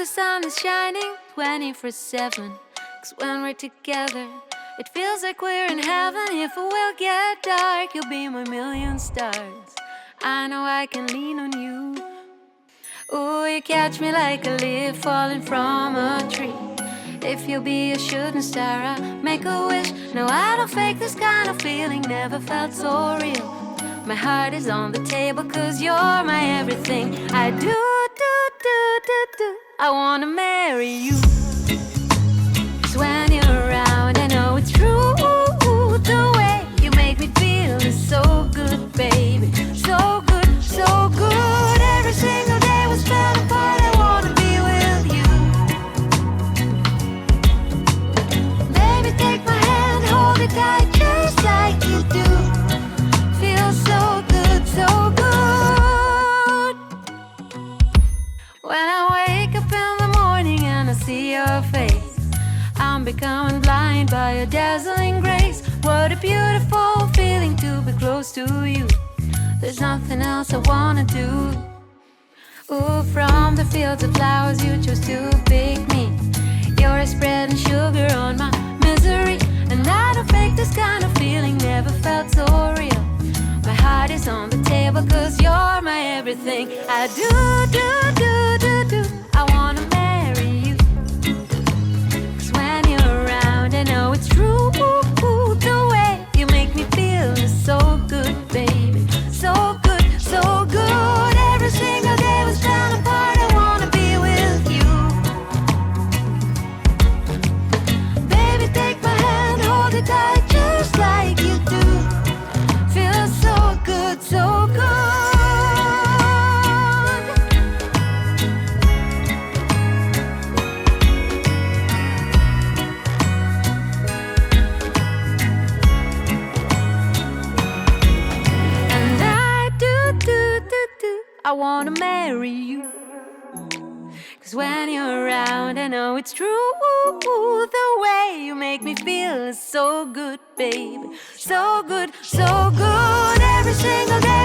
the sun is shining 24/7. 'Cause when we're together, it feels like we're in heaven. If it will get dark, you'll be my million stars. I know I can lean on you. Ooh, you catch me like a leaf falling from a tree. If you'll be a shooting star, I'll make a wish. No, I don't fake this kind of feeling, never felt so real. My heart is on the table 'cause you're my everything. I do. I wanna marry you. 'Cause when you're around, I know it's true. The way you make me feel is so good, baby. So good, so good. Every single day we spend apart, I wanna be with you. Baby, take my hand, hold it tight just like you do. Feels so good, so good. When I wake up in the morning and I see your face, I'm becoming blind by your dazzling grace. What a beautiful feeling to be close to you. There's nothing else I wanna do. Ooh, from the fields of flowers you chose to pick me. You're spreading sugar on my misery. And I don't fake this kind of feeling, never felt so real. My heart is on the table 'cause you're my everything. I do. I wanna marry you. 'Cause when you're around, I know it's true. The way you make me feel is so good, baby. So good, so good. Every single day we spend apart, I wanna be with you. Baby, take my hand, hold it tight just like you do. Feels so good, so good. And I do. I wanna marry you. 'Cause when you're around, I know it's true. The way you make me feel is so good, baby. So good, so good. Every single day